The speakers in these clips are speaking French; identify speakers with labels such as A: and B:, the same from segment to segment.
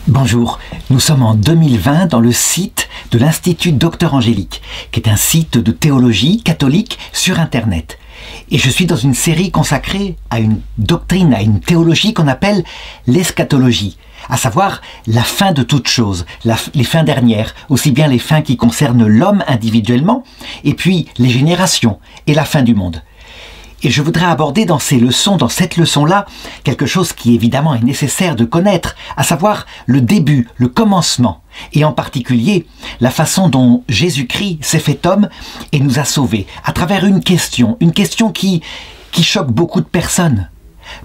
A: Bonjour, nous sommes en 2020 dans le site de l'Institut Docteur Angélique, qui est un site de théologie catholique sur Internet. Et je suis dans une série consacrée à une doctrine, à une théologie qu'on appelle l'eschatologie, à savoir la fin de toute chose, les fins dernières, aussi bien les fins qui concernent l'homme individuellement, et puis les générations et la fin du monde. Et je voudrais aborder dans cette leçon-là, quelque chose qui évidemment est nécessaire de connaître, à savoir le début, le commencement, et en particulier la façon dont Jésus-Christ s'est fait homme et nous a sauvés, à travers une question qui choque beaucoup de personnes.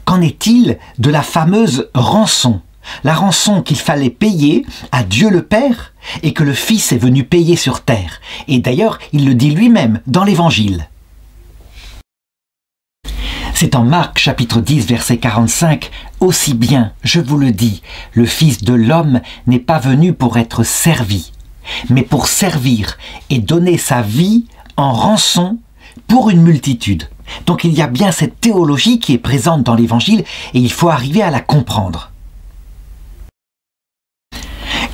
A: Qu'en est-il de la fameuse rançon? La rançon qu'il fallait payer à Dieu le Père et que le Fils est venu payer sur terre. Et d'ailleurs, il le dit lui-même dans l'Évangile. C'est en Marc chapitre 10 verset 45, « Aussi bien, je vous le dis, le Fils de l'homme n'est pas venu pour être servi, mais pour servir et donner sa vie en rançon pour une multitude. » Donc il y a bien cette théologie qui est présente dans l'Évangile et il faut arriver à la comprendre.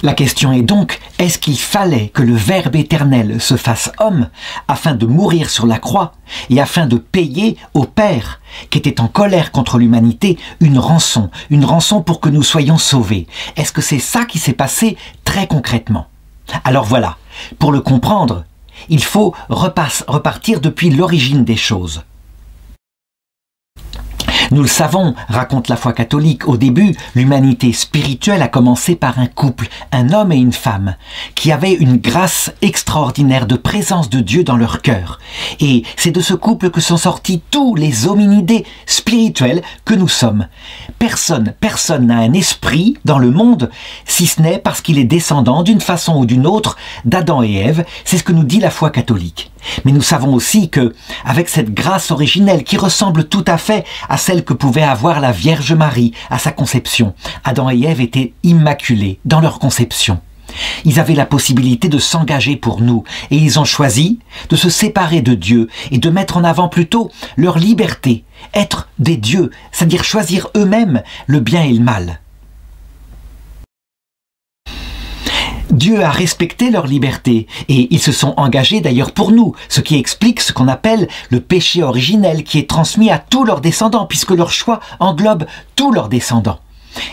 A: La question est donc, est-ce qu'il fallait que le Verbe éternel se fasse homme afin de mourir sur la croix et afin de payer au Père, qui était en colère contre l'humanité, une rançon pour que nous soyons sauvés? Est-ce que c'est ça qui s'est passé très concrètement? Alors voilà, pour le comprendre, il faut repartir depuis l'origine des choses. Nous le savons, raconte la foi catholique, au début, l'humanité spirituelle a commencé par un couple, un homme et une femme, qui avaient une grâce extraordinaire de présence de Dieu dans leur cœur. Et c'est de ce couple que sont sortis tous les hominidés spirituels que nous sommes. Personne n'a un esprit dans le monde, si ce n'est parce qu'il est descendant d'une façon ou d'une autre d'Adam et Ève. C'est ce que nous dit la foi catholique. Mais nous savons aussi que, avec cette grâce originelle qui ressemble tout à fait à celle que pouvait avoir la Vierge Marie à sa conception, Adam et Ève étaient immaculés dans leur conception. Ils avaient la possibilité de s'engager pour nous et ils ont choisi de se séparer de Dieu et de mettre en avant plutôt leur liberté, être des dieux, c'est-à-dire choisir eux-mêmes le bien et le mal. Dieu a respecté leur liberté et ils se sont engagés d'ailleurs pour nous, ce qui explique ce qu'on appelle le péché originel qui est transmis à tous leurs descendants puisque leur choix englobe tous leurs descendants.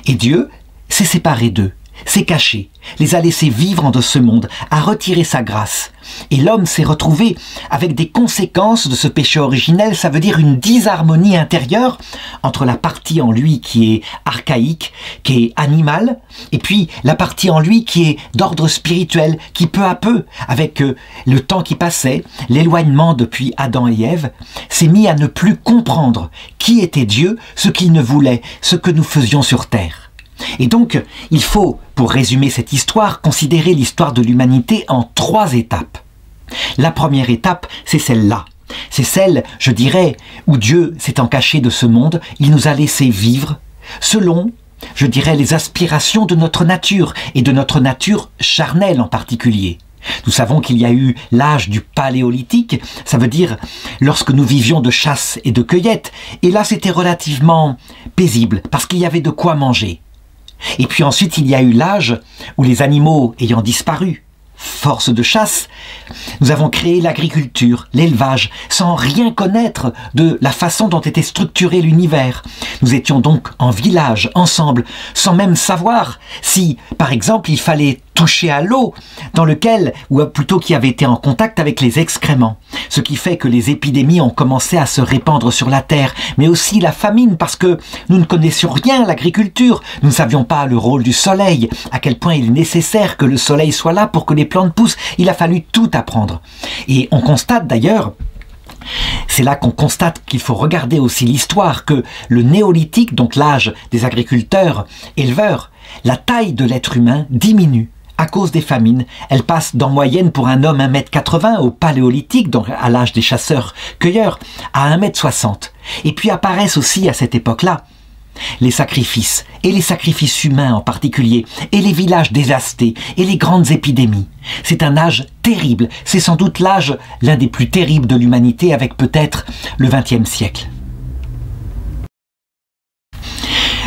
A: Et Dieu s'est séparé d'eux, s'est caché, les a laissés vivre en ce monde, a retiré sa grâce. Et l'homme s'est retrouvé avec des conséquences de ce péché originel, ça veut dire une disharmonie intérieure entre la partie en lui qui est archaïque, qui est animale, et puis la partie en lui qui est d'ordre spirituel, qui peu à peu, avec le temps qui passait, l'éloignement depuis Adam et Ève, s'est mis à ne plus comprendre qui était Dieu, ce qu'il ne voulait, ce que nous faisions sur terre. Et donc, il faut, pour résumer cette histoire, considérer l'histoire de l'humanité en 3 étapes. La première étape, c'est celle-là. C'est celle, je dirais, où Dieu s'étant caché de ce monde, il nous a laissé vivre selon, je dirais, les aspirations de notre nature, et de notre nature charnelle en particulier. Nous savons qu'il y a eu l'âge du paléolithique, ça veut dire lorsque nous vivions de chasse et de cueillette, et là c'était relativement paisible, parce qu'il y avait de quoi manger. Et puis ensuite, il y a eu l'âge où les animaux ayant disparu, force de chasse, nous avons créé l'agriculture, l'élevage, sans rien connaître de la façon dont était structuré l'univers. Nous étions donc en village, ensemble, sans même savoir si, par exemple, il fallait toucher à l'eau dans lequel, ou plutôt qui avait été en contact avec les excréments. Ce qui fait que les épidémies ont commencé à se répandre sur la terre, mais aussi la famine, parce que nous ne connaissions rien à l'agriculture. Nous ne savions pas le rôle du soleil, à quel point il est nécessaire que le soleil soit là pour que les plantes poussent. Il a fallu tout apprendre. Et on constate d'ailleurs, c'est là qu'on constate qu'il faut regarder aussi l'histoire, que le néolithique, donc l'âge des agriculteurs, éleveurs, la taille de l'être humain diminue. À cause des famines, elle passe d'en moyenne pour un homme 1,80 m au paléolithique, donc à l'âge des chasseurs-cueilleurs, à 1,60 m. Et puis apparaissent aussi à cette époque-là les sacrifices, et les sacrifices humains en particulier, et les villages dévastés, et les grandes épidémies. C'est un âge terrible, c'est sans doute l'âge l'un des plus terribles de l'humanité avec peut-être le XXe siècle.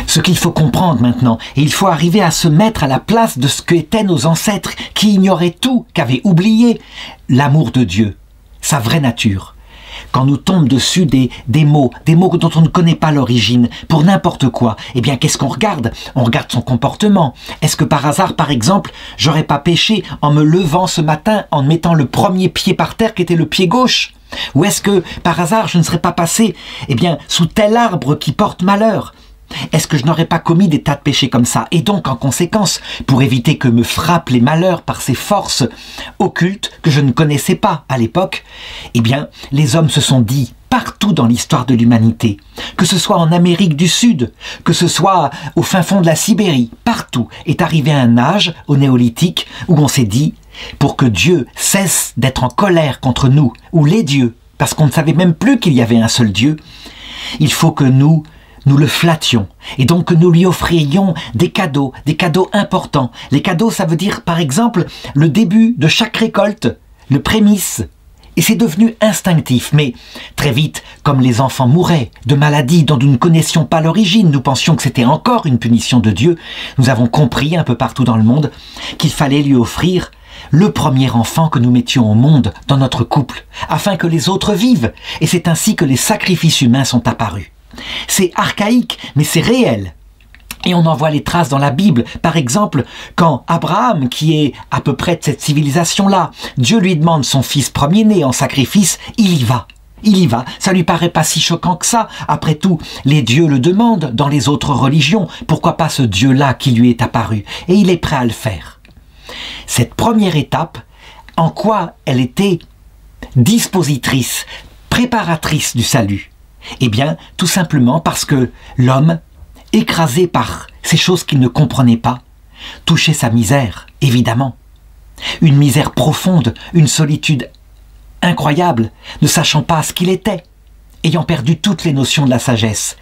A: Ce qu'il faut comprendre maintenant, et il faut arriver à se mettre à la place de ce qu'étaient nos ancêtres, qui ignoraient tout, qui avaient oublié l'amour de Dieu, sa vraie nature. Quand nous tombent dessus des mots dont on ne connaît pas l'origine, pour n'importe quoi, eh bien qu'est-ce qu'on regarde? On regarde son comportement. Est-ce que par hasard, par exemple, j'aurais pas péché en me levant ce matin, en mettant le premier pied par terre qui était le pied gauche? Ou est-ce que par hasard je ne serais pas passé, eh bien, sous tel arbre qui porte malheur? Est-ce que je n'aurais pas commis des tas de péchés comme ça? Et donc, en conséquence, pour éviter que me frappent les malheurs par ces forces occultes que je ne connaissais pas à l'époque, eh bien, les hommes se sont dit partout dans l'histoire de l'humanité, que ce soit en Amérique du Sud, que ce soit au fin fond de la Sibérie, partout est arrivé un âge, au néolithique, où on s'est dit, pour que Dieu cesse d'être en colère contre nous, ou les dieux, parce qu'on ne savait même plus qu'il y avait un seul Dieu, il faut que nous le flattions, et donc que nous lui offrions des cadeaux importants. Les cadeaux, ça veut dire, par exemple, le début de chaque récolte, le prémisse. Et c'est devenu instinctif, mais très vite, comme les enfants mouraient de maladies dont nous ne connaissions pas l'origine, nous pensions que c'était encore une punition de Dieu, nous avons compris un peu partout dans le monde qu'il fallait lui offrir le premier enfant que nous mettions au monde dans notre couple, afin que les autres vivent. Et c'est ainsi que les sacrifices humains sont apparus. C'est archaïque, mais c'est réel. Et on en voit les traces dans la Bible. Par exemple, quand Abraham, qui est à peu près de cette civilisation-là, Dieu lui demande son fils premier-né en sacrifice, il y va. Il y va. Ça lui paraît pas si choquant que ça. Après tout, les dieux le demandent dans les autres religions. Pourquoi pas ce Dieu-là qui lui est apparu? Et il est prêt à le faire. Cette première étape, en quoi elle était dispositrice, préparatrice du salut? Eh bien, tout simplement parce que l'homme, écrasé par ces choses qu'il ne comprenait pas, touchait sa misère, évidemment. Une misère profonde, une solitude incroyable, ne sachant pas ce qu'il était, ayant perdu toutes les notions de la sagesse.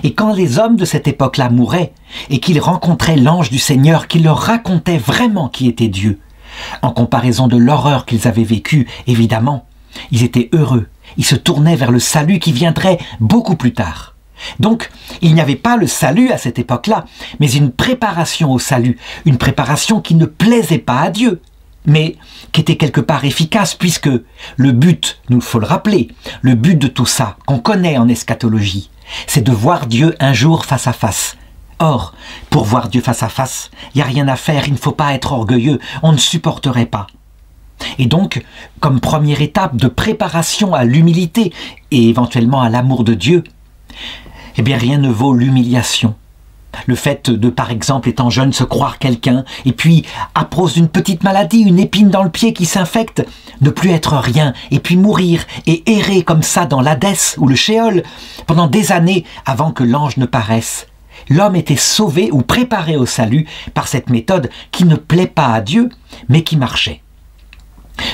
A: Et quand les hommes de cette époque-là mouraient, et qu'ils rencontraient l'ange du Seigneur qui leur racontait vraiment qui était Dieu, en comparaison de l'horreur qu'ils avaient vécue, évidemment, ils étaient heureux. Ils se tournaient vers le salut qui viendrait beaucoup plus tard. Donc, il n'y avait pas le salut à cette époque-là, mais une préparation au salut, une préparation qui ne plaisait pas à Dieu, mais qui était quelque part efficace, puisque le but, nous faut le rappeler, le but de tout ça, qu'on connaît en eschatologie, c'est de voir Dieu un jour face à face. Or, pour voir Dieu face à face, il n'y a rien à faire, il ne faut pas être orgueilleux, on ne supporterait pas. Et donc, comme première étape de préparation à l'humilité et éventuellement à l'amour de Dieu, eh bien rien ne vaut l'humiliation. Le fait de, par exemple, étant jeune, se croire quelqu'un, et puis, à cause d'une petite maladie, une épine dans le pied qui s'infecte, ne plus être rien, et puis mourir, et errer comme ça dans l'Hadès ou le Shéol, pendant des années avant que l'ange ne paraisse. L'homme était sauvé ou préparé au salut par cette méthode qui ne plaît pas à Dieu, mais qui marchait.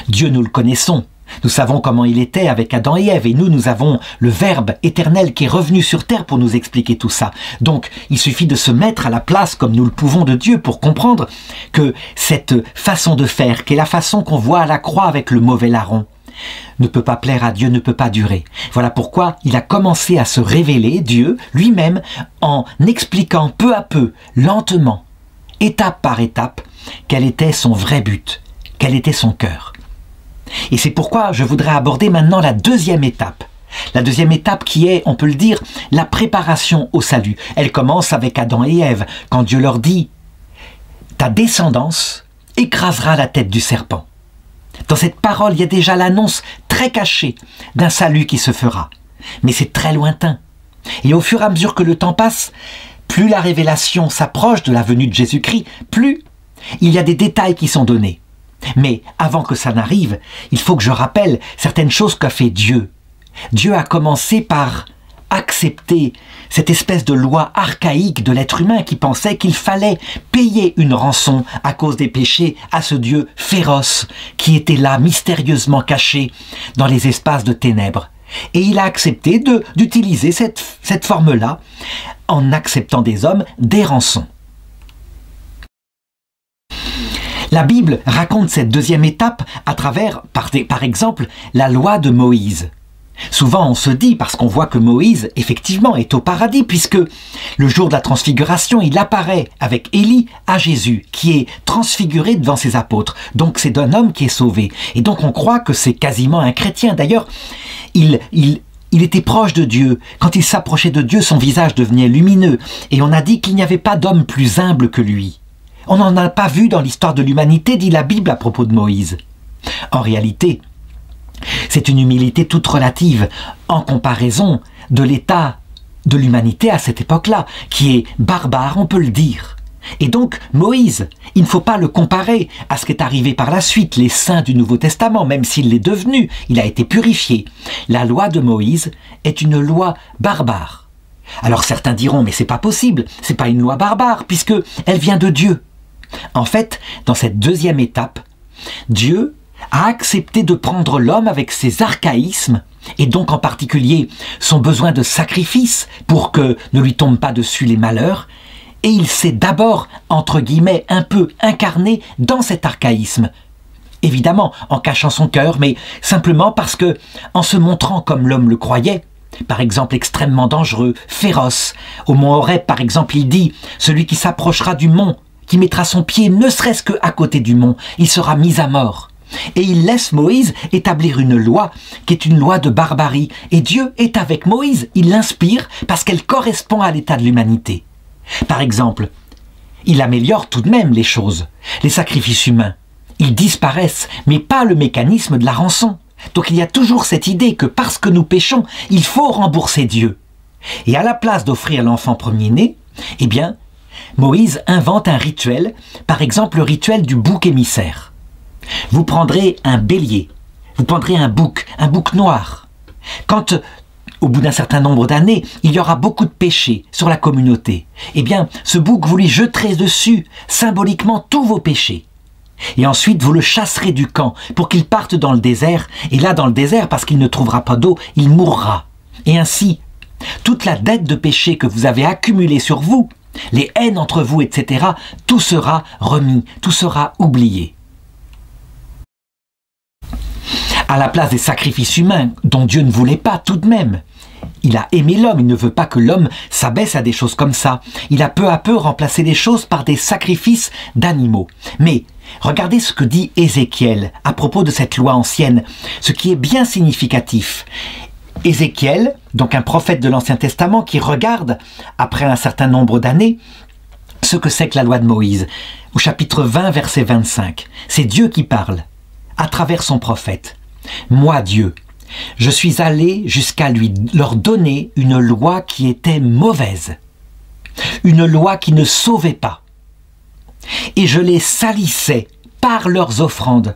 A: Dieu, nous le connaissons. Nous savons comment il était avec Adam et Ève, et nous avons le Verbe éternel qui est revenu sur terre pour nous expliquer tout ça. Donc, il suffit de se mettre à la place, comme nous le pouvons, de Dieu pour comprendre que cette façon de faire, qui est la façon qu'on voit à la croix avec le mauvais larron, ne peut pas plaire à Dieu, ne peut pas durer. Voilà pourquoi il a commencé à se révéler, Dieu, lui-même, en expliquant peu à peu, lentement, étape par étape, quel était son vrai but, quel était son cœur. Et c'est pourquoi je voudrais aborder maintenant la deuxième étape. La deuxième étape qui est, on peut le dire, la préparation au salut. Elle commence avec Adam et Ève, quand Dieu leur dit « Ta descendance écrasera la tête du serpent ». Dans cette parole, il y a déjà l'annonce très cachée d'un salut qui se fera. Mais c'est très lointain. Et au fur et à mesure que le temps passe, plus la révélation s'approche de la venue de Jésus-Christ, plus il y a des détails qui sont donnés. Mais avant que ça n'arrive, il faut que je rappelle certaines choses qu'a fait Dieu. Dieu a commencé par accepter cette espèce de loi archaïque de l'être humain qui pensait qu'il fallait payer une rançon à cause des péchés à ce Dieu féroce qui était là mystérieusement caché dans les espaces de ténèbres. Et il a accepté d'utiliser cette forme-là en acceptant des hommes des rançons. La Bible raconte cette deuxième étape à travers, par exemple, la loi de Moïse. Souvent on se dit, parce qu'on voit que Moïse, effectivement, est au paradis, puisque le jour de la transfiguration, il apparaît avec Élie à Jésus, qui est transfiguré devant ses apôtres. Donc c'est d'un homme qui est sauvé. Et donc on croit que c'est quasiment un chrétien. D'ailleurs, il était proche de Dieu. Quand il s'approchait de Dieu, son visage devenait lumineux. Et on a dit qu'il n'y avait pas d'homme plus humble que lui. On n'en a pas vu dans l'histoire de l'humanité, dit la Bible à propos de Moïse. En réalité, c'est une humilité toute relative en comparaison de l'état de l'humanité à cette époque-là, qui est barbare, on peut le dire. Et donc, Moïse, il ne faut pas le comparer à ce qui est arrivé par la suite, les saints du Nouveau Testament, même s'il l'est devenu, il a été purifié. La loi de Moïse est une loi barbare. Alors certains diront, mais c'est pas possible, c'est pas une loi barbare, puisque elle vient de Dieu. En fait, dans cette deuxième étape, Dieu a accepté de prendre l'homme avec ses archaïsmes, et donc en particulier son besoin de sacrifice pour que ne lui tombent pas dessus les malheurs, et il s'est d'abord, entre guillemets, un peu incarné dans cet archaïsme. Évidemment, en cachant son cœur, mais simplement parce que, en se montrant comme l'homme le croyait, par exemple extrêmement dangereux, féroce, au mont Horeb par exemple, il dit « Celui qui s'approchera du mont, qui mettra son pied ne serait-ce qu'à côté du mont, il sera mis à mort ». Et il laisse Moïse établir une loi qui est une loi de barbarie. Et Dieu est avec Moïse, il l'inspire parce qu'elle correspond à l'état de l'humanité. Par exemple, il améliore tout de même les choses. Les sacrifices humains, ils disparaissent, mais pas le mécanisme de la rançon. Donc il y a toujours cette idée que parce que nous péchons, il faut rembourser Dieu. Et à la place d'offrir l'enfant premier-né, eh bien, Moïse invente un rituel, par exemple le rituel du bouc émissaire. Vous prendrez un bélier, vous prendrez un bouc noir. Quand, au bout d'un certain nombre d'années, il y aura beaucoup de péchés sur la communauté, eh bien, ce bouc, vous lui jeterez dessus, symboliquement, tous vos péchés. Et ensuite, vous le chasserez du camp pour qu'il parte dans le désert. Et là, dans le désert, parce qu'il ne trouvera pas d'eau, il mourra. Et ainsi, toute la dette de péché que vous avez accumulée sur vous, les haines entre vous, etc., tout sera remis, tout sera oublié. À la place des sacrifices humains, dont Dieu ne voulait pas tout de même. Il a aimé l'homme, il ne veut pas que l'homme s'abaisse à des choses comme ça. Il a peu à peu remplacé les choses par des sacrifices d'animaux. Mais regardez ce que dit Ézéchiel à propos de cette loi ancienne, ce qui est bien significatif. Ézéchiel, donc un prophète de l'Ancien Testament qui regarde, après un certain nombre d'années, ce que c'est que la loi de Moïse. Au chapitre 20, verset 25, c'est Dieu qui parle, à travers son prophète. « Moi, Dieu, je suis allé jusqu'à leur donner une loi qui était mauvaise, une loi qui ne sauvait pas. Et je les salissais par leurs offrandes,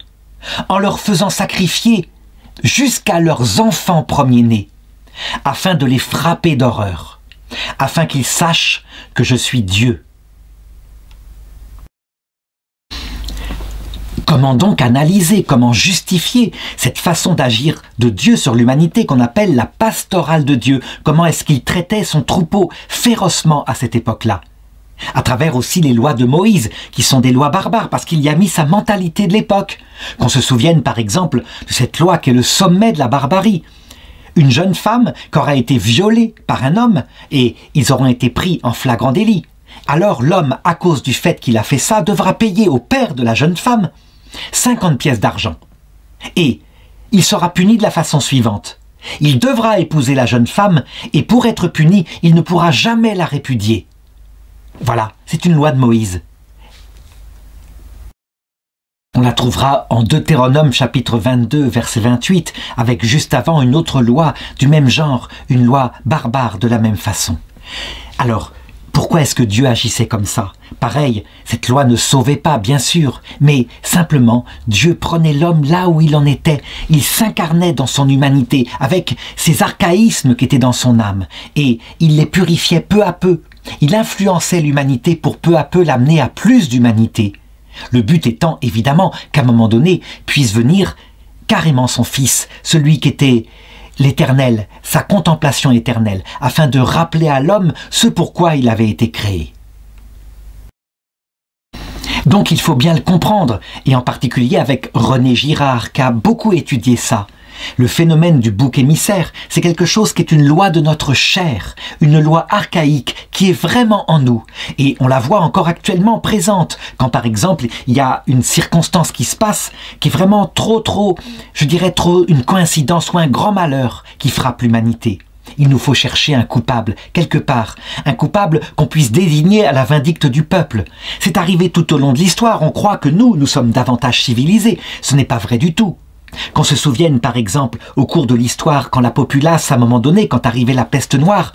A: en leur faisant sacrifier jusqu'à leurs enfants premiers-nés, afin de les frapper d'horreur, afin qu'ils sachent que je suis Dieu. » Comment donc analyser, comment justifier cette façon d'agir de Dieu sur l'humanité qu'on appelle la pastorale de Dieu? Comment est-ce qu'il traitait son troupeau férocement à cette époque-là? À travers aussi les lois de Moïse, qui sont des lois barbares, parce qu'il y a mis sa mentalité de l'époque. Qu'on se souvienne par exemple de cette loi qui est le sommet de la barbarie. Une jeune femme qui aura été violée par un homme, et ils auront été pris en flagrant délit. Alors l'homme, à cause du fait qu'il a fait ça, devra payer au père de la jeune femme 50 pièces d'argent. Et il sera puni de la façon suivante. Il devra épouser la jeune femme et pour être puni, il ne pourra jamais la répudier. Voilà, c'est une loi de Moïse. On la trouvera en Deutéronome chapitre 22, verset 28, avec juste avant une autre loi du même genre, une loi barbare de la même façon. Alors, pourquoi est-ce que Dieu agissait comme ça? Pareil, cette loi ne sauvait pas, bien sûr, mais simplement, Dieu prenait l'homme là où il en était. Il s'incarnait dans son humanité, avec ces archaïsmes qui étaient dans son âme, et il les purifiait peu à peu. Il influençait l'humanité pour peu à peu l'amener à plus d'humanité. Le but étant, évidemment, qu'à un moment donné, puisse venir carrément son Fils, celui qui était l'Éternel, sa contemplation éternelle, afin de rappeler à l'homme ce pourquoi il avait été créé. Donc il faut bien le comprendre, et en particulier avec René Girard, qui a beaucoup étudié ça. Le phénomène du bouc émissaire, c'est quelque chose qui est une loi de notre chair, une loi archaïque qui est vraiment en nous. Et on la voit encore actuellement présente, quand par exemple il y a une circonstance qui se passe, qui est vraiment je dirais trop une coïncidence ou un grand malheur qui frappe l'humanité. Il nous faut chercher un coupable, quelque part, un coupable qu'on puisse désigner à la vindicte du peuple. C'est arrivé tout au long de l'histoire, on croit que nous sommes davantage civilisés, ce n'est pas vrai du tout. Qu'on se souvienne par exemple au cours de l'histoire quand la populace à un moment donné, quand arrivait la peste noire,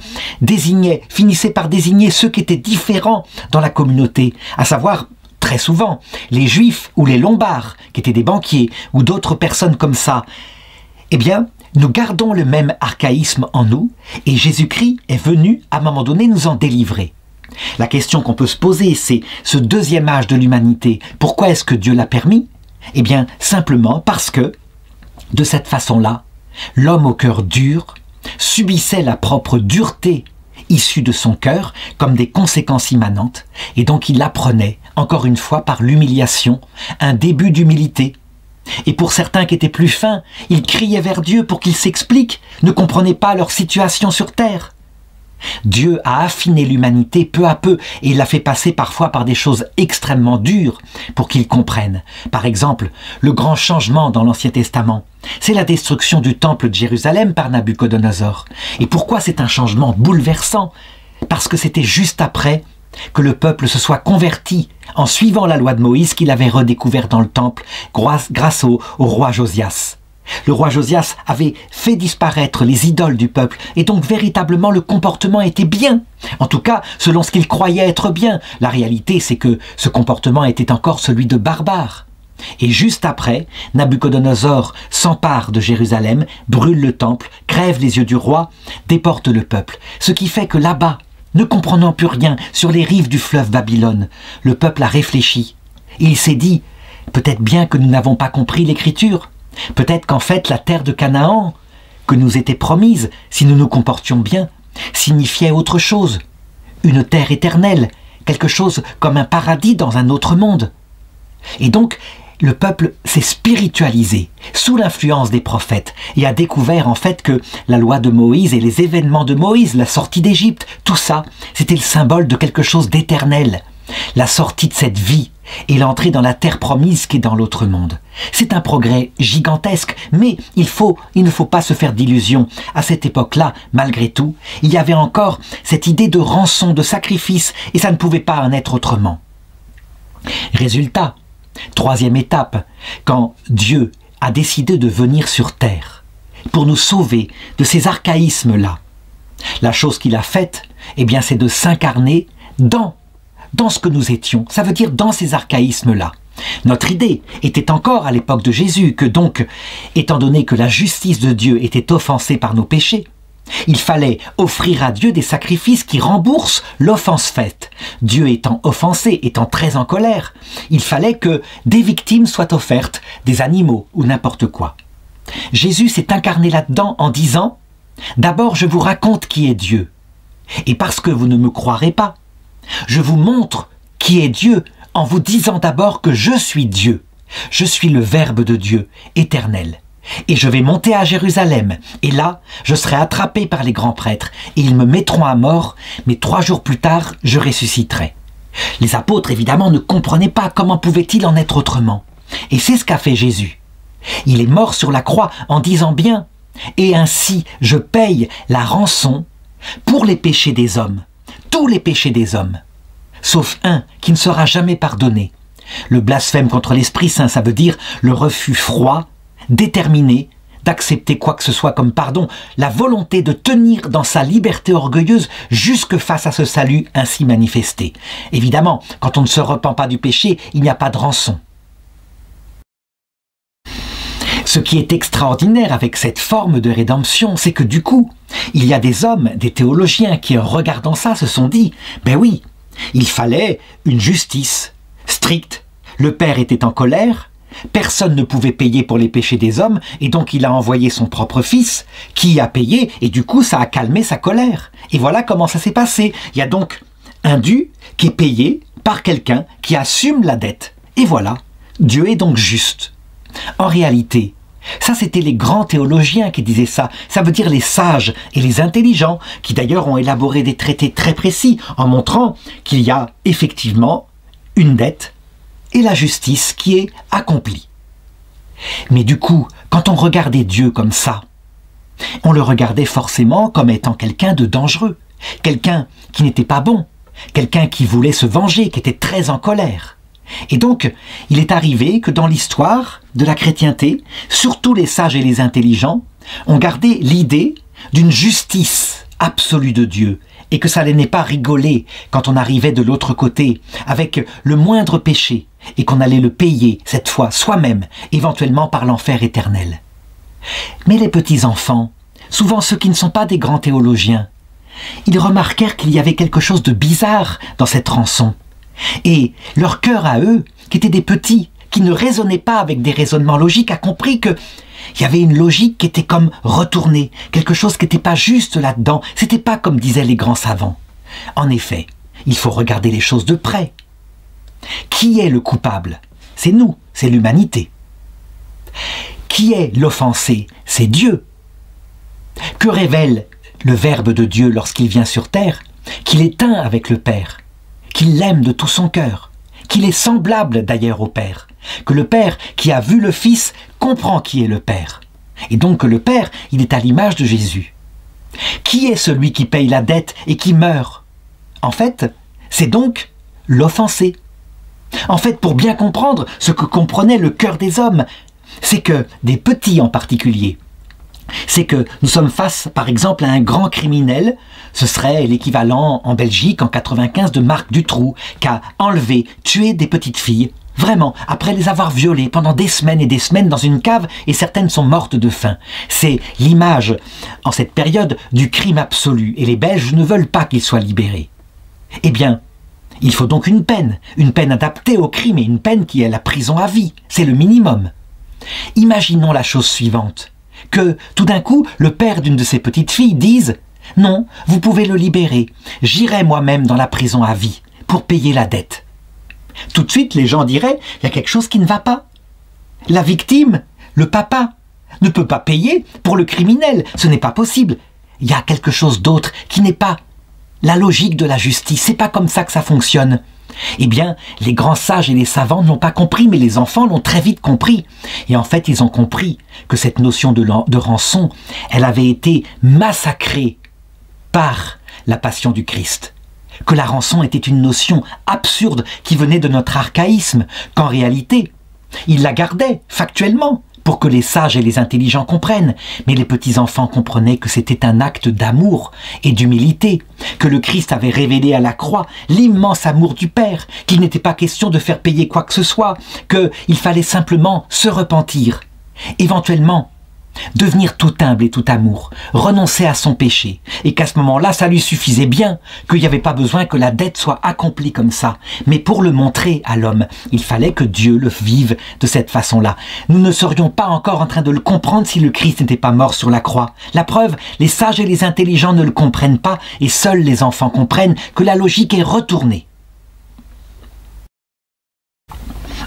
A: finissait par désigner ceux qui étaient différents dans la communauté, à savoir très souvent les Juifs ou les Lombards qui étaient des banquiers ou d'autres personnes comme ça. Eh bien, nous gardons le même archaïsme en nous et Jésus-Christ est venu à un moment donné nous en délivrer. La question qu'on peut se poser, c'est ce deuxième âge de l'humanité, pourquoi est-ce que Dieu l'a permis? Eh bien, simplement parce que de cette façon-là, l'homme au cœur dur subissait la propre dureté issue de son cœur comme des conséquences immanentes, et donc il apprenait, encore une fois par l'humiliation, un début d'humilité. Et pour certains qui étaient plus fins, ils criaient vers Dieu pour qu'il s'explique, ne comprenaient pas leur situation sur terre. Dieu a affiné l'humanité peu à peu et il l'a fait passer parfois par des choses extrêmement dures pour qu'ils comprennent. Par exemple, le grand changement dans l'Ancien Testament, c'est la destruction du temple de Jérusalem par Nabuchodonosor. Et pourquoi c'est un changement bouleversant? Parce que c'était juste après que le peuple se soit converti en suivant la loi de Moïse qu'il avait redécouvert dans le temple grâce au roi Josias. Le roi Josias avait fait disparaître les idoles du peuple et donc véritablement le comportement était bien. En tout cas, selon ce qu'il croyait être bien. La réalité, c'est que ce comportement était encore celui de barbares. Et juste après, Nabuchodonosor s'empare de Jérusalem, brûle le temple, crève les yeux du roi, déporte le peuple. Ce qui fait que là-bas, ne comprenant plus rien sur les rives du fleuve Babylone, le peuple a réfléchi. Il s'est dit, peut-être bien que nous n'avons pas compris l'Écriture. Peut-être qu'en fait la terre de Canaan, que nous était promise, si nous nous comportions bien, signifiait autre chose. Une terre éternelle, quelque chose comme un paradis dans un autre monde. Et donc, le peuple s'est spiritualisé sous l'influence des prophètes et a découvert en fait que la loi de Moïse et les événements de Moïse, la sortie d'Égypte, tout ça, c'était le symbole de quelque chose d'éternel. La sortie de cette vie et l'entrée dans la terre promise qui est dans l'autre monde. C'est un progrès gigantesque, mais il ne faut pas se faire d'illusions. À cette époque-là, malgré tout, il y avait encore cette idée de rançon, de sacrifice, et ça ne pouvait pas en être autrement. Résultat, troisième étape, quand Dieu a décidé de venir sur terre pour nous sauver de ces archaïsmes-là, la chose qu'il a faite, eh bien, c'est de s'incarner dans ce que nous étions, ça veut dire dans ces archaïsmes-là. Notre idée était encore à l'époque de Jésus que donc, étant donné que la justice de Dieu était offensée par nos péchés, il fallait offrir à Dieu des sacrifices qui remboursent l'offense faite. Dieu étant offensé, étant très en colère, il fallait que des victimes soient offertes, des animaux ou n'importe quoi. Jésus s'est incarné là-dedans en disant « D'abord je vous raconte qui est Dieu, et parce que vous ne me croirez pas, je vous montre qui est Dieu en vous disant d'abord que je suis Dieu. Je suis le Verbe de Dieu, éternel. Et je vais monter à Jérusalem. Et là, je serai attrapé par les grands prêtres. Et ils me mettront à mort, mais 3 jours plus tard, je ressusciterai. » Les apôtres, évidemment, ne comprenaient pas comment pouvait-il en être autrement. Et c'est ce qu'a fait Jésus. Il est mort sur la croix en disant bien « Et ainsi, je paye la rançon pour les péchés des hommes. » Tous les péchés des hommes, sauf un qui ne sera jamais pardonné. Le blasphème contre l'Esprit Saint, ça veut dire le refus froid, déterminé, d'accepter quoi que ce soit comme pardon, la volonté de tenir dans sa liberté orgueilleuse jusque face à ce salut ainsi manifesté. Évidemment, quand on ne se repent pas du péché, il n'y a pas de rançon. Ce qui est extraordinaire avec cette forme de rédemption, c'est que du coup, il y a des hommes, des théologiens qui, en regardant ça, se sont dit « Ben oui, il fallait une justice stricte. Le Père était en colère, personne ne pouvait payer pour les péchés des hommes, et donc il a envoyé son propre Fils, qui a payé, et du coup ça a calmé sa colère. Et voilà comment ça s'est passé. Il y a donc un dû qui est payé par quelqu'un qui assume la dette. Et voilà, Dieu est donc juste. En réalité, Ça, c'était les grands théologiens qui disaient ça. Ça veut dire les sages et les intelligents, qui d'ailleurs ont élaboré des traités très précis en montrant qu'il y a effectivement une dette et la justice qui est accomplie. Mais du coup, quand on regardait Dieu comme ça, on le regardait forcément comme étant quelqu'un de dangereux, quelqu'un qui n'était pas bon, quelqu'un qui voulait se venger, qui était très en colère. Et donc, il est arrivé que dans l'histoire de la chrétienté, surtout les sages et les intelligents ont gardé l'idée d'une justice absolue de Dieu et que ça n'allait pas rigoler quand on arrivait de l'autre côté avec le moindre péché et qu'on allait le payer, cette fois soi-même, éventuellement par l'enfer éternel. Mais les petits-enfants, souvent ceux qui ne sont pas des grands théologiens, ils remarquèrent qu'il y avait quelque chose de bizarre dans cette rançon. Et leur cœur à eux, qui étaient des petits, qui ne raisonnaient pas avec des raisonnements logiques, a compris qu'il y avait une logique qui était comme retournée, quelque chose qui n'était pas juste là-dedans, c'était pas comme disaient les grands savants. En effet, il faut regarder les choses de près. Qui est le coupable? C'est nous, c'est l'humanité. Qui est l'offensé? C'est Dieu. Que révèle le Verbe de Dieu lorsqu'il vient sur terre? Qu'il est un avec le Père, qu'il l'aime de tout son cœur, qu'il est semblable d'ailleurs au Père, que le Père qui a vu le Fils comprend qui est le Père, et donc que le Père, il est à l'image de Jésus. Qui est celui qui paye la dette et qui meurt? En fait, c'est donc l'offensé. En fait, pour bien comprendre ce que comprenait le cœur des hommes, c'est que, des petits en particulier, c'est que nous sommes face, par exemple, à un grand criminel, ce serait l'équivalent en Belgique en 95 de Marc Dutroux, qui a enlevé, tué des petites filles, vraiment, après les avoir violées pendant des semaines et des semaines dans une cave, et certaines sont mortes de faim. C'est l'image, en cette période, du crime absolu, et les Belges ne veulent pas qu'il soit libéré. Eh bien, il faut donc une peine adaptée au crime, et une peine qui est la prison à vie, c'est le minimum. Imaginons la chose suivante. Que, tout d'un coup, le père d'une de ces petites filles dise « Non, vous pouvez le libérer, j'irai moi-même dans la prison à vie pour payer la dette. » Tout de suite, les gens diraient « Il y a quelque chose qui ne va pas. La victime, le papa, ne peut pas payer pour le criminel, ce n'est pas possible. Il y a quelque chose d'autre qui n'est pas la logique de la justice, c'est pas comme ça que ça fonctionne. » Eh bien, les grands sages et les savants n'ont pas compris, mais les enfants l'ont très vite compris. Et en fait, ils ont compris que cette notion de rançon, elle avait été massacrée par la passion du Christ. Que la rançon était une notion absurde qui venait de notre archaïsme, qu'en réalité, ils la gardaient factuellement pour que les sages et les intelligents comprennent. Mais les petits-enfants comprenaient que c'était un acte d'amour et d'humilité, que le Christ avait révélé à la croix l'immense amour du Père, qu'il n'était pas question de faire payer quoi que ce soit, qu'il fallait simplement se repentir, éventuellement devenir tout humble et tout amour, renoncer à son péché, et qu'à ce moment-là, ça lui suffisait bien, qu'il n'y avait pas besoin que la dette soit accomplie comme ça. Mais pour le montrer à l'homme, il fallait que Dieu le vive de cette façon-là. Nous ne serions pas encore en train de le comprendre si le Christ n'était pas mort sur la croix. La preuve, les sages et les intelligents ne le comprennent pas, et seuls les enfants comprennent que la logique est retournée.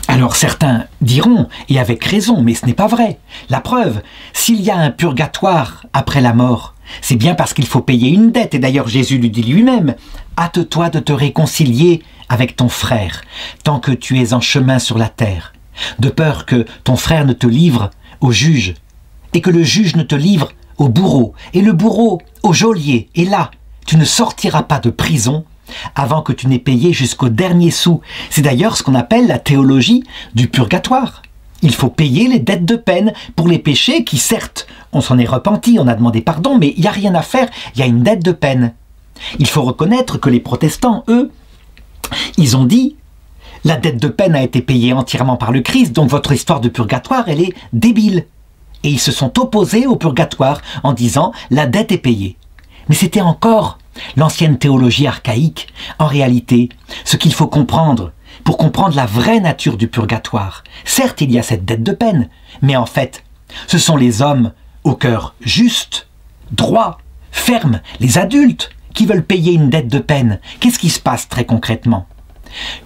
A: Alors certains diront, et avec raison, mais ce n'est pas vrai. La preuve, s'il y a un purgatoire après la mort, c'est bien parce qu'il faut payer une dette. Et d'ailleurs Jésus lui dit lui-même, « Hâte-toi de te réconcilier avec ton frère, tant que tu es en chemin sur la terre, de peur que ton frère ne te livre au juge, et que le juge ne te livre au bourreau, et le bourreau au geôlier. Et là, tu ne sortiras pas de prison avant que tu n'aies payé jusqu'au dernier sou. » C'est d'ailleurs ce qu'on appelle la théologie du purgatoire. Il faut payer les dettes de peine pour les péchés qui, certes, on s'en est repenti, on a demandé pardon, mais il n'y a rien à faire, il y a une dette de peine. Il faut reconnaître que les protestants, eux, ils ont dit « La dette de peine a été payée entièrement par le Christ, donc votre histoire de purgatoire, elle est débile. » Et ils se sont opposés au purgatoire en disant « La dette est payée. » Mais c'était encore l'ancienne théologie archaïque. En réalité, ce qu'il faut comprendre, pour comprendre la vraie nature du purgatoire, certes il y a cette dette de peine, mais en fait, ce sont les hommes au cœur juste, droit, ferme, les adultes, qui veulent payer une dette de peine. Qu'est-ce qui se passe très concrètement?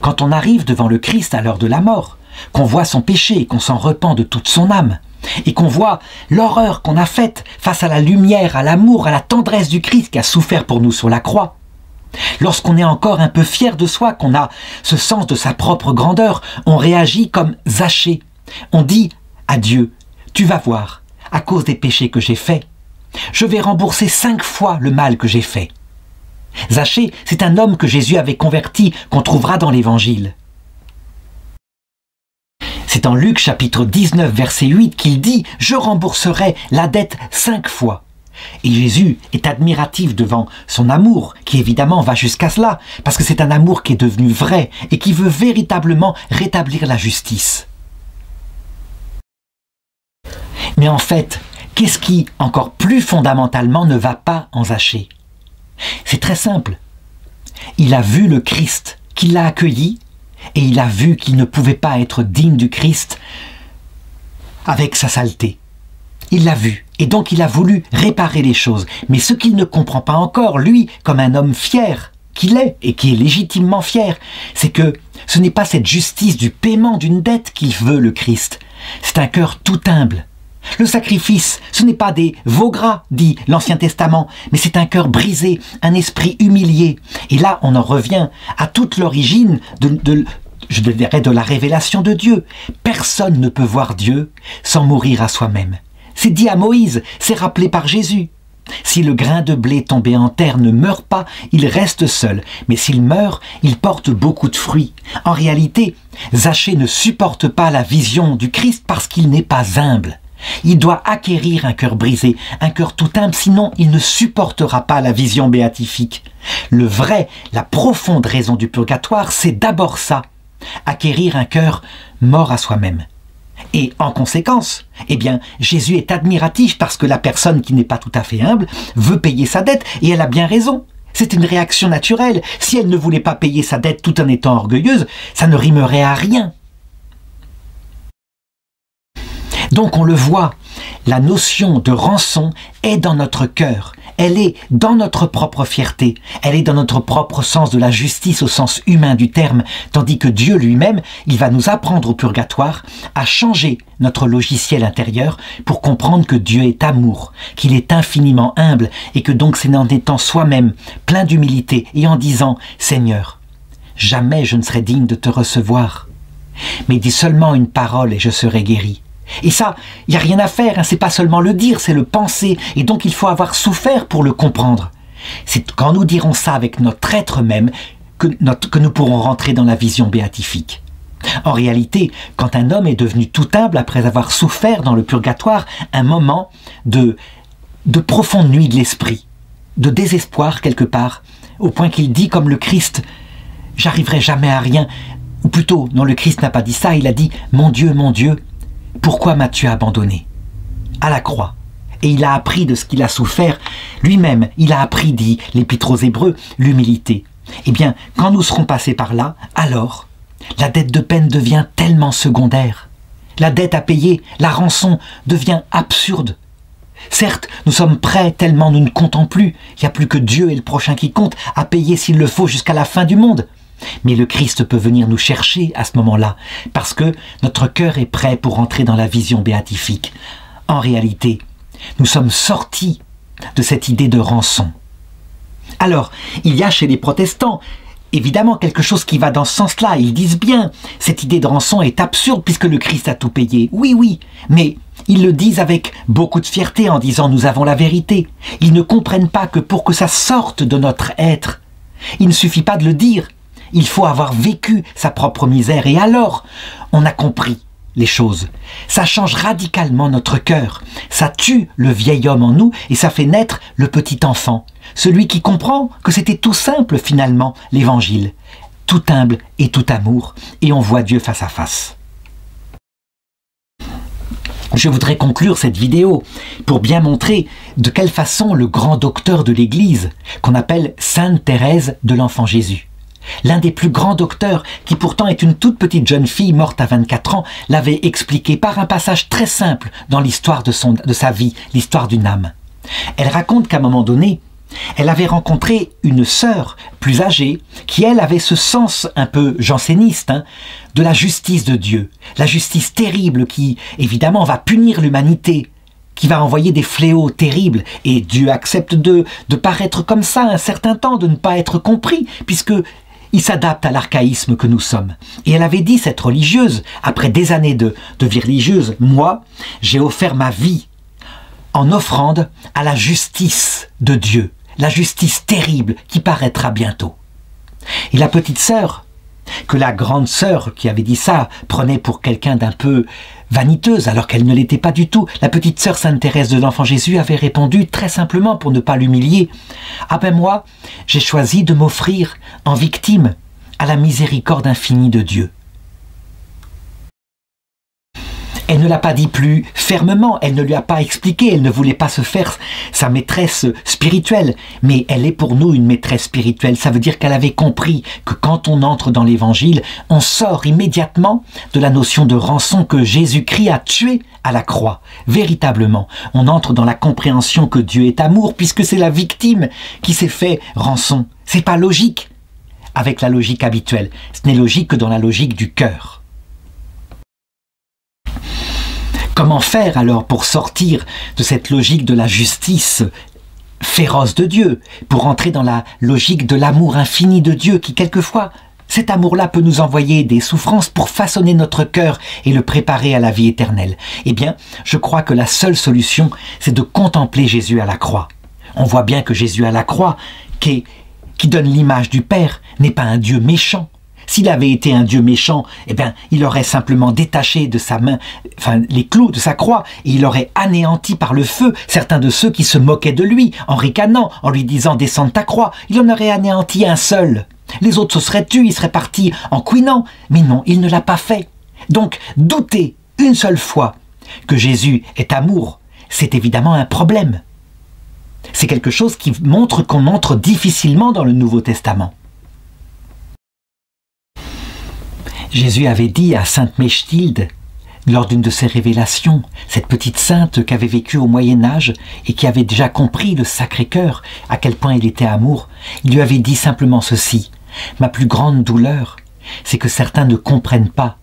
A: Quand on arrive devant le Christ à l'heure de la mort, qu'on voit son péché et qu'on s'en repent de toute son âme, et qu'on voit l'horreur qu'on a faite face à la lumière, à l'amour, à la tendresse du Christ qui a souffert pour nous sur la croix, lorsqu'on est encore un peu fier de soi, qu'on a ce sens de sa propre grandeur, on réagit comme Zachée. On dit à Dieu, tu vas voir, à cause des péchés que j'ai faits, je vais rembourser 5 fois le mal que j'ai fait. Zachée, c'est un homme que Jésus avait converti, qu'on trouvera dans l'Évangile. C'est en Luc chapitre 19 verset 8 qu'il dit « Je rembourserai la dette 5 fois ». Et Jésus est admiratif devant son amour, qui évidemment va jusqu'à cela, parce que c'est un amour qui est devenu vrai et qui veut véritablement rétablir la justice. Mais en fait, qu'est-ce qui, encore plus fondamentalement, ne va pas en Zachée? C'est très simple. Il a vu le Christ, qui l'a accueilli, et il a vu qu'il ne pouvait pas être digne du Christ avec sa saleté. Il l'a vu, et donc il a voulu réparer les choses. Mais ce qu'il ne comprend pas encore, lui, comme un homme fier qu'il est, et qui est légitimement fier, c'est que ce n'est pas cette justice du paiement d'une dette qu'il veut, le Christ. C'est un cœur tout humble. Le sacrifice, ce n'est pas des veaux gras, dit l'Ancien Testament, mais c'est un cœur brisé, un esprit humilié. Et là, on en revient à toute l'origine je dirais, de la révélation de Dieu. Personne ne peut voir Dieu sans mourir à soi-même. C'est dit à Moïse, c'est rappelé par Jésus. Si le grain de blé tombé en terre ne meurt pas, il reste seul. Mais s'il meurt, il porte beaucoup de fruits. En réalité, Zachée ne supporte pas la vision du Christ parce qu'il n'est pas humble. Il doit acquérir un cœur brisé, un cœur tout humble, sinon il ne supportera pas la vision béatifique. La profonde raison du purgatoire, c'est d'abord ça, acquérir un cœur mort à soi-même. Et en conséquence, eh bien, Jésus est admiratif parce que la personne qui n'est pas tout à fait humble veut payer sa dette, et elle a bien raison. C'est une réaction naturelle. Si elle ne voulait pas payer sa dette tout en étant orgueilleuse, ça ne rimerait à rien. Donc on le voit, la notion de rançon est dans notre cœur, elle est dans notre propre fierté, elle est dans notre propre sens de la justice au sens humain du terme, tandis que Dieu lui-même, il va nous apprendre au purgatoire à changer notre logiciel intérieur pour comprendre que Dieu est amour, qu'il est infiniment humble et que donc c'est en étant soi-même plein d'humilité et en disant « Seigneur, jamais je ne serai digne de te recevoir, mais dis seulement une parole et je serai guéri. » Et ça, il n'y a rien à faire, hein, c'est pas seulement le dire, c'est le penser, et donc il faut avoir souffert pour le comprendre. C'est quand nous dirons ça avec notre être même que nous pourrons rentrer dans la vision béatifique. En réalité, quand un homme est devenu tout humble après avoir souffert dans le purgatoire, un moment de profonde nuit de l'esprit, de désespoir quelque part, au point qu'il dit comme le Christ, « J'arriverai jamais à rien », ou plutôt, non, le Christ n'a pas dit ça, il a dit « Mon Dieu, pourquoi m'as-tu abandonné ?» à la croix. Et il a appris de ce qu'il a souffert. Lui-même, il a appris, dit l'Épître aux Hébreux, l'humilité. Eh bien, quand nous serons passés par là, alors, la dette de peine devient tellement secondaire. La dette à payer, la rançon, devient absurde. Certes, nous sommes prêts tellement nous ne comptons plus. Il n'y a plus que Dieu et le prochain qui comptent, à payer s'il le faut jusqu'à la fin du monde. Mais le Christ peut venir nous chercher à ce moment-là, parce que notre cœur est prêt pour entrer dans la vision béatifique. En réalité, nous sommes sortis de cette idée de rançon. Alors, il y a chez les protestants, évidemment, quelque chose qui va dans ce sens-là. Ils disent bien, cette idée de rançon est absurde puisque le Christ a tout payé. Oui, mais ils le disent avec beaucoup de fierté en disant « nous avons la vérité ». Ils ne comprennent pas que pour que ça sorte de notre être, il ne suffit pas de le dire. Il faut avoir vécu sa propre misère et alors on a compris les choses. Ça change radicalement notre cœur. Ça tue le vieil homme en nous et ça fait naître le petit enfant. Celui qui comprend que c'était tout simple finalement l'évangile. Tout humble et tout amour et on voit Dieu face à face. Je voudrais conclure cette vidéo pour bien montrer de quelle façon le grand docteur de l'Église, qu'on appelle Sainte Thérèse de l'Enfant Jésus, l'un des plus grands docteurs, qui pourtant est une toute petite jeune fille morte à 24 ans, l'avait expliqué par un passage très simple dans l'histoire de sa vie, l'histoire d'une âme. Elle raconte qu'à un moment donné, elle avait rencontré une sœur plus âgée qui, elle, avait ce sens un peu janséniste de la justice de Dieu. La justice terrible qui, évidemment, va punir l'humanité, qui va envoyer des fléaux terribles. Et Dieu accepte de paraître comme ça un certain temps, de ne pas être compris, puisque il s'adapte à l'archaïsme que nous sommes. Et elle avait dit, cette religieuse, après des années de vie religieuse, « Moi, j'ai offert ma vie en offrande à la justice de Dieu, la justice terrible qui paraîtra bientôt. » Et la petite sœur, que la grande sœur qui avait dit ça prenait pour quelqu'un d'un peu vaniteuse, alors qu'elle ne l'était pas du tout, la petite sœur Sainte Thérèse de l'Enfant Jésus avait répondu très simplement pour ne pas l'humilier. « Ah ben moi, j'ai choisi de m'offrir en victime à la miséricorde infinie de Dieu. » Elle ne l'a pas dit plus fermement, elle ne lui a pas expliqué, elle ne voulait pas se faire sa maîtresse spirituelle. Mais elle est pour nous une maîtresse spirituelle. Ça veut dire qu'elle avait compris que quand on entre dans l'évangile, on sort immédiatement de la notion de rançon que Jésus-Christ a tuée à la croix. Véritablement, on entre dans la compréhension que Dieu est amour, puisque c'est la victime qui s'est fait rançon. C'est pas logique avec la logique habituelle. Ce n'est logique que dans la logique du cœur. Comment faire alors pour sortir de cette logique de la justice féroce de Dieu, pour entrer dans la logique de l'amour infini de Dieu qui quelquefois, cet amour-là peut nous envoyer des souffrances pour façonner notre cœur et le préparer à la vie éternelle? Eh bien, je crois que la seule solution, c'est de contempler Jésus à la croix. On voit bien que Jésus à la croix, qui donne l'image du Père, n'est pas un Dieu méchant. S'il avait été un Dieu méchant, eh bien, il aurait simplement détaché de sa main, les clous de sa croix, et il aurait anéanti par le feu certains de ceux qui se moquaient de lui, en ricanant, en lui disant « Descends de ta croix ». Il en aurait anéanti un seul. Les autres se seraient tus, ils seraient partis en couinant. Mais non, il ne l'a pas fait. Donc, douter une seule fois que Jésus est amour, c'est évidemment un problème. C'est quelque chose qui montre qu'on entre difficilement dans le Nouveau Testament. Jésus avait dit à sainte Mechtilde, lors d'une de ses révélations, cette petite sainte qui avait vécu au Moyen-Âge et qui avait déjà compris le Sacré-Cœur, à quel point il était amour, il lui avait dit simplement ceci: « Ma plus grande douleur, c'est que certains ne comprennent pas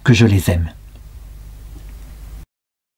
A: que je les aime. »